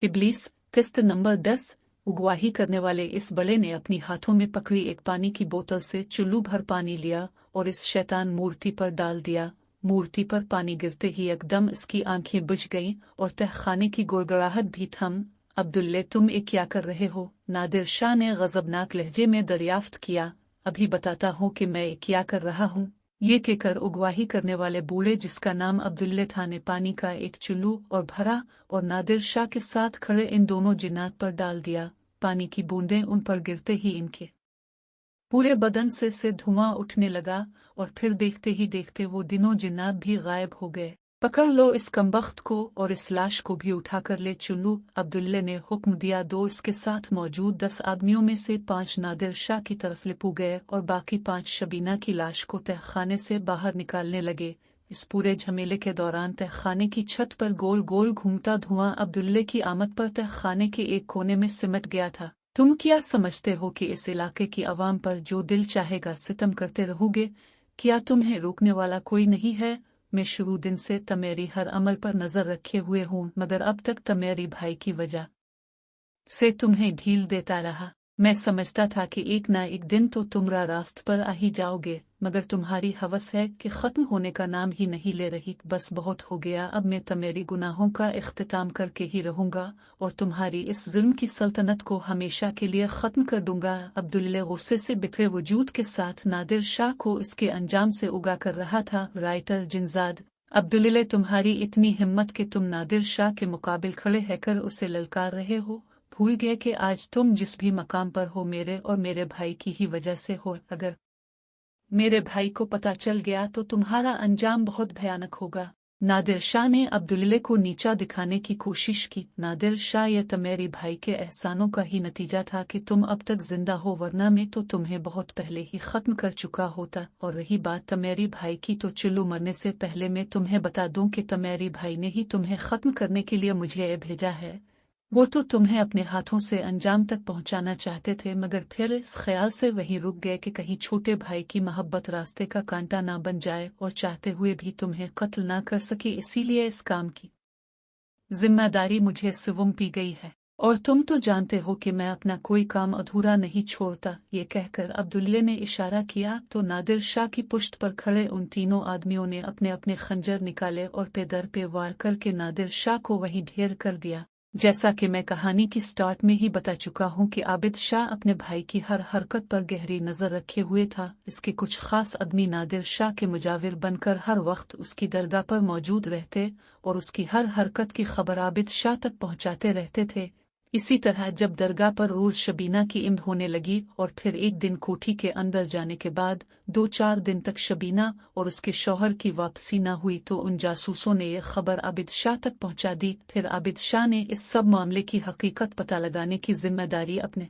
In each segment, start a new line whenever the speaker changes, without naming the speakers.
इब्लीस। किस्त नंबर 10। उगवाही करने वाले इस बड़े ने अपनी हाथों में पकड़ी एक पानी की बोतल से चुल्लू भर पानी लिया और इस शैतान मूर्ति पर डाल दिया। मूर्ति पर पानी गिरते ही एकदम इसकी आंखें बुझ गईं और तहखाने की गुड़गुड़ाहट भी थम। अब्दुल्ले, तुम ये क्या कर रहे हो? नादिर शाह ने गजबनाक लहजे में दरियाफ्त किया। अभी बताता हूँ कि मैं क्या कर रहा हूँ। ये कहकर उगवाही करने वाले बूढ़े, जिसका नाम अब्दुल्ले था, ने पानी का एक चुल्लू और भरा और नादिर शाह के साथ खड़े इन दोनों जिन्नात पर डाल दिया। पानी की बूंदें उन पर गिरते ही इनके पूरे बदन से धुआं उठने लगा और फिर देखते ही देखते वो दिनों जिन्नात भी गायब हो गए। पकड़ लो इस कमबख्त को और इस लाश को भी उठाकर ले चुल्लू। अब्दुल्ले ने हुक्म दिया। दो इसके साथ मौजूद 10 आदमियों में से 5 नादिर शाह की तरफ लिपू गए और बाकी 5 शबीना की लाश को तहखाने से बाहर निकालने लगे। इस पूरे झमेले के दौरान तहखाने की छत पर गोल गोल घूमता धुआं अब्दुल्ले की आमद पर तहखाने के एक कोने में सिमट गया था। तुम क्या समझते हो कि इस इलाके की आवाम पर जो दिल चाहेगा सितम करते रहोगे? क्या तुम्हें रोकने वाला कोई नहीं है? मैं शुरू दिन से तमेरी हर अमल पर नजर रखे हुए हूँ, मगर अब तक तमेरी भाई की वजह से तुम्हें ढील देता रहा। मैं समझता था कि एक ना एक दिन तो तुमरा रास्त पर आ ही जाओगे, मगर तुम्हारी हवस है कि खत्म होने का नाम ही नहीं ले रही। बस बहुत हो गया, अब मैं तमेरी गुनाहों का इख्तिताम करके ही रहूंगा और तुम्हारी इस जुल्म की सल्तनत को हमेशा के लिए खत्म कर दूंगा। अब्दुल्ले गुस्से से बिखरे वजूद के साथ नादिर शाह को इसके अंजाम से उगा कर रहा था। राइटर जिनजाद। अब्दुल्ले, तुम्हारी इतनी हिम्मत कि तुम नादिर शाह के मुकाबिल खड़े रहकर उसे ललकार रहे हो। भूल गए कि आज तुम जिस भी मकाम पर हो मेरे और मेरे भाई की ही वजह से हो। अगर मेरे भाई को पता चल गया तो तुम्हारा अंजाम बहुत भयानक होगा। नादिर शाह ने अब्दुल्ले को नीचा दिखाने की कोशिश की। नादिर शाह, यह तमेरी भाई के एहसानों का ही नतीजा था कि तुम अब तक जिंदा हो, वरना मैं तो तुम्हें बहुत पहले ही खत्म कर चुका होता। और रही बात तमेरी भाई की, तो चुल्लू मरने से पहले मैं तुम्हें बता दूं कि तमेरी भाई ने ही तुम्हें खत्म करने के लिए मुझे भेजा है। वो तो तुम्हें अपने हाथों से अंजाम तक पहुंचाना चाहते थे, मगर फिर इस ख्याल से वहीं रुक गए कि कहीं छोटे भाई की मोहब्बत रास्ते का कांटा ना बन जाए और चाहते हुए भी तुम्हें कत्ल ना कर सके। इसीलिए इस काम की जिम्मेदारी मुझे सौंपी गई है और तुम तो जानते हो कि मैं अपना कोई काम अधूरा नहीं छोड़ता। ये कहकर अब्दुल्ले ने इशारा किया तो नादिर शाह की पुश्त पर खड़े उन तीनों आदमियों ने अपने अपने खंजर निकाले और पे दर पे वार करके नादिर शाह को वहीं ढेर कर दिया। जैसा कि मैं कहानी की स्टार्ट में ही बता चुका हूँ कि आबिद शाह अपने भाई की हर हरकत पर गहरी नजर रखे हुए था। इसके कुछ खास आदमी नादिर शाह के मुजाविर बनकर हर वक्त उसकी दरगाह पर मौजूद रहते और उसकी हर हरकत की खबर आबिद शाह तक पहुंचाते रहते थे। इसी तरह जब दरगाह पर रोज शबीना की इम्द होने लगी और फिर एक दिन कोठी के अंदर जाने के बाद 2-4 दिन तक शबीना और उसके शौहर की वापसी न हुई, तो उन जासूसों ने यह खबर आबिद शाह तक पहुंचा दी। फिर आबिद शाह ने इस सब मामले की हकीकत पता लगाने की जिम्मेदारी अपने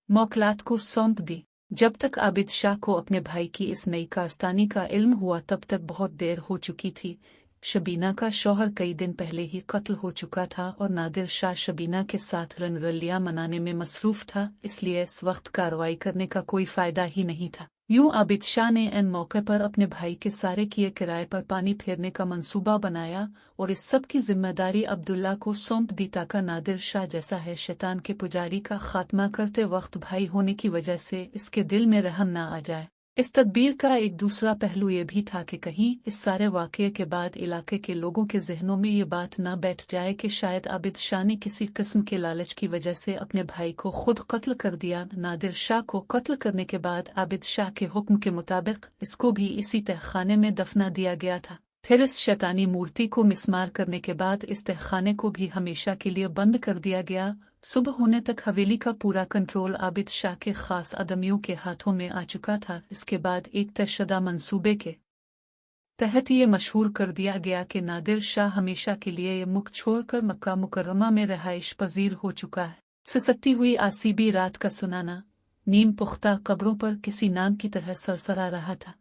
मौकलात को सौंप दी। जब तक आबिद शाह को अपने भाई की इस नई कारस्तानी का इल्म हुआ तब तक बहुत देर हो चुकी थी। शबीना का शौहर कई दिन पहले ही कत्ल हो चुका था और नादिर शाह शबीना के साथ रंगरलियां मनाने में मसरूफ था, इसलिए इस वक्त कार्रवाई करने का कोई फायदा ही नहीं था। यूं आबिद शाह ने इन मौके पर अपने भाई के सारे किए किराए पर पानी फेरने का मंसूबा बनाया और इस सब की जिम्मेदारी अब्दुल्ला को सौंप दी ताकि नादिर शाह जैसा है शैतान के पुजारी का खात्मा करते वक्त भाई होने की वजह से इसके दिल में रहम ना आ जाए। इस तदबीर का एक दूसरा पहलू ये भी था कि कहीं इस सारे वाक़ये के बाद इलाके के लोगों के जहनों में ये बात ना बैठ जाए कि शायद आबिद शाह ने किसी किस्म के लालच की वजह से अपने भाई को खुद कत्ल कर दिया। नादिर शाह को कत्ल करने के बाद आबिद शाह के हुक्म के मुताबिक इसको भी इसी तहखाने में दफना दिया गया था। फिर इस शैतानी मूर्ति को मिस्मार करने के बाद इस तहखाने को भी हमेशा के लिए बंद कर दिया गया। सुबह होने तक हवेली का पूरा कंट्रोल आबिद शाह के खास आदमियों के हाथों में आ चुका था। इसके बाद एक तयशुदा मंसूबे के तहत ये मशहूर कर दिया गया कि नादिर शाह हमेशा के लिए ये मुल्क छोड़कर मक्का मुकर्रमा में रहाइश पजीर हो चुका है। सिसकती हुई आसीबी रात का सुनाना नीम पुख्ता कब्रों पर किसी नाम की तरह सरसरा रहा था।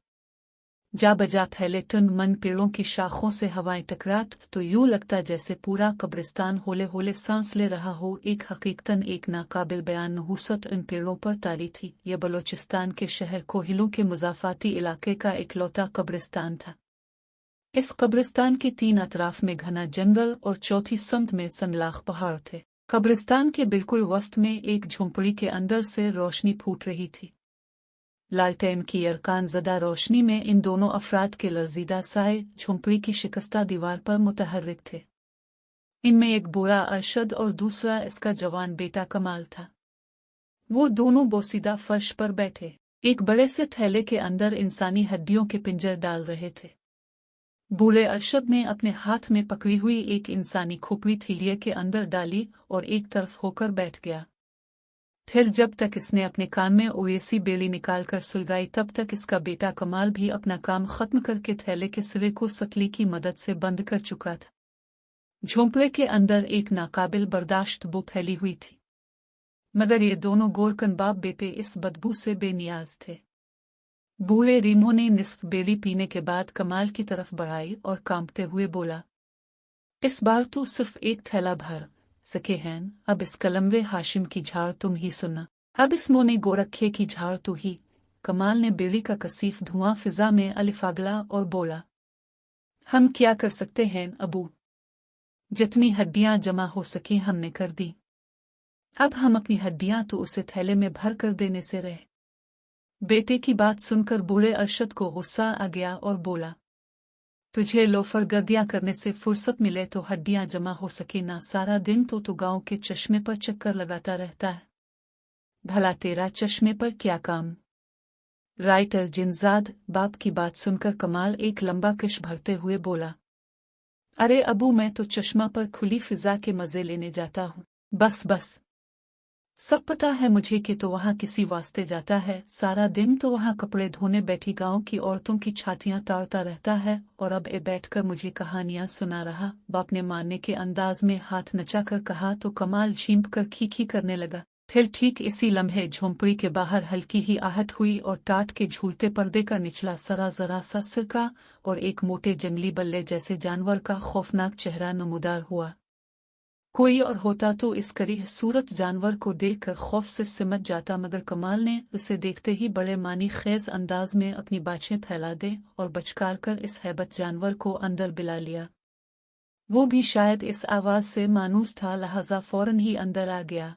जा बजा फैले टुन मन पेड़ों की शाखों से हवाएं टकरात तो यूं लगता जैसे पूरा कब्रिस्तान होले होले सांस ले रहा हो। एक हकीकतन एक नाकाबिल बयान नहुसत इन पेड़ों पर तारी थी। यह बलोचिस्तान के शहर कोहिलों के मुजाफाती इलाके का इकलौता कब्रिस्तान था। इस कब्रिस्तान के 3 अतराफ में घना जंगल और चौथी समत में सनलाख पहाड़ थे। कब्रिस्तान के बिल्कुल वस्त में एक झोंपड़ी के अंदर से रोशनी फूट रही थी। लालटेन की अरकान ज़दा रोशनी में इन दोनों अफराद के लर्जीदा साए झोंपड़ी की शिकस्ता दीवार पर मुतहर्रिक थे। इनमें एक बूढ़ा अरशद और दूसरा इसका जवान बेटा कमाल था। वो दोनों बोसीदा फर्श पर बैठे एक बड़े से थैले के अंदर इंसानी हड्डियों के पिंजर डाल रहे थे। बूढ़े अरशद ने अपने हाथ में पकड़ी हुई एक इंसानी खोपड़ी थैले के अंदर डाली और एक तरफ होकर बैठ गया। फिर जब तक इसने अपने कान में ओएसी बेली निकालकर सुलगाई तब तक इसका बेटा कमाल भी अपना काम खत्म करके थैले के सिरे को सतली की मदद से बंद कर चुका था। झोंपड़े के अंदर एक नाकाबिल बर्दाश्त बू फैली हुई थी, मगर ये दोनों गोरकन बाप बेटे इस बदबू से बेनियाज थे। बूढ़े रीमो ने निस्फ बेली पीने के बाद कमाल की तरफ बढ़ाई और कांपते हुए बोला, इस बार तो सिर्फ एक थैला भर सके हैं। अब इस कलमवे हाशिम की झाड़ तुम ही सुना, अब इस मोने गोरखे की झाड़ तू ही। कमाल ने बेली का कसीफ धुआं फिजा में अलिफागला और बोला, हम क्या कर सकते हैं अबू, जितनी हड्डियां जमा हो सकी हमने कर दी। अब हम अपनी हड्डियां तो उसे थैले में भर कर देने से रहे। बेटे की बात सुनकर बूढ़े अरशद को गुस्सा आ गया और बोला, तुझे लोफर गर्दियां करने से फुर्सत मिले तो हड्डियां जमा हो सके ना, सारा दिन तो गांव के चश्मे पर चक्कर लगाता रहता है। भला तेरा चश्मे पर क्या काम। राइटर जिनजाद बाप की बात सुनकर कमाल एक लंबा किश भरते हुए बोला, अरे अबू मैं तो चश्मा पर खुली फिजा के मजे लेने जाता हूँ। बस सब पता है मुझे कि तो वहाँ किसी वास्ते जाता है। सारा दिन तो वहाँ कपड़े धोने बैठी गांव की औरतों की छातियां ताड़ता रहता है और अब बैठकर मुझे कहानियां सुना रहा। बाप ने मारने के अंदाज में हाथ नचाकर कहा तो कमाल झींप कर खीखी करने लगा। फिर ठीक इसी लम्हे झोंपड़ी के बाहर हल्की ही आहट हुई और टाट के झूलते पर्दे का निचला सरा जरा सा सिरका और एक मोटे जंगली बल्ले जैसे जानवर का खौफनाक चेहरा नमूदार हुआ। कोई और होता तो इस करीह सूरत जानवर को देखकर खौफ से सिमट जाता, मगर कमाल ने उसे देखते ही बड़े मानी खेज अंदाज में अपनी बाछें फैला दे और बचकार कर इस हैबत जानवर को अंदर बिला लिया। वो भी शायद इस आवाज से मानूस था, लिहाजा फौरन ही अंदर आ गया।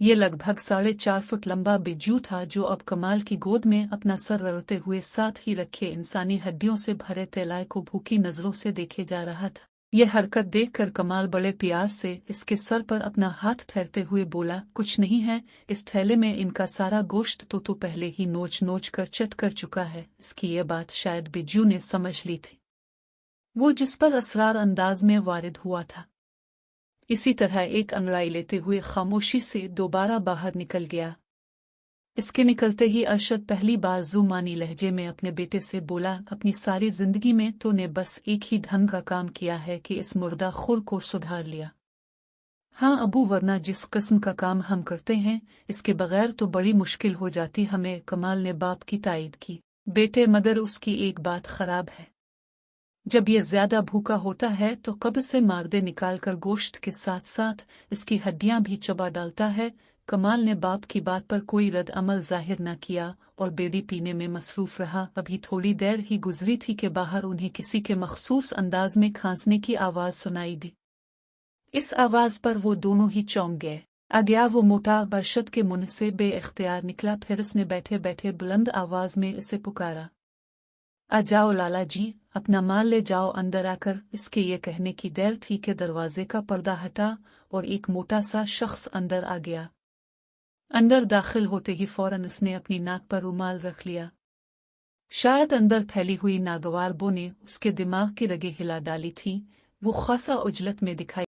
ये लगभग 4.5 फुट लंबा बिज्जू था जो अब कमाल की गोद में अपना सर रगड़ते हुए साथ ही रखे इंसानी हड्डियों से भरे तेलाय को भूखी नजरों से देखे जा रहा था। यह हरकत देखकर कमाल बड़े प्यार से इसके सर पर अपना हाथ फेरते हुए बोला, कुछ नहीं है, इस थैले में इनका सारा गोश्त तो पहले ही नोच कर चट कर चुका है। इसकी यह बात शायद बिज्जू ने समझ ली थी, वो जिस पर असरार अंदाज में वारिद हुआ था। इसी तरह एक अंगड़ाई लेते हुए खामोशी से दोबारा बाहर निकल गया। इसके निकलते ही अरशद पहली बार जुमानी लहजे में अपने बेटे से बोला, अपनी सारी जिंदगी में तो ने बस एक ही ढंग का काम किया है कि इस मुर्दा खुर को सुधार लिया। हाँ अबू, वरना जिस किस्म का काम हम करते हैं इसके बगैर तो बड़ी मुश्किल हो जाती हमें। कमाल ने बाप की तायद की। बेटे मगर उसकी एक बात खराब है, जब ये ज्यादा भूखा होता है तो कब्र से मारदे निकालकर गोश्त के साथ साथ इसकी हड्डियां भी चबा डालता है। कमाल ने बाप की बात पर कोई रद्द अमल जाहिर न किया और बेड़ी पीने में मसरूफ रहा। अभी थोड़ी देर ही गुजरी थी कि बाहर उन्हें किसी के मखसूस अंदाज में खांसने की आवाज सुनाई दी। इस आवाज पर वो दोनों ही चौंक गए। आज्ञा वो मोटा अरशद के मुंह से बेइख्तियार निकला। फिर उसने बैठे बैठे बुलंद आवाज में इसे पुकारा, आ जाओ लाला जी, अपना माल ले जाओ अंदर आकर। इसके ये कहने की देर थी कि दरवाजे का पर्दा हटा और एक मोटा सा शख्स अंदर आ गया। अंदर दाखिल होते ही फौरन उसने अपनी नाक पर रुमाल रख लिया। शायद अंदर फैली हुई नागवार बो ने उसके दिमाग की रगें हिला डाली थी। वो खासा उजलत में दिखाई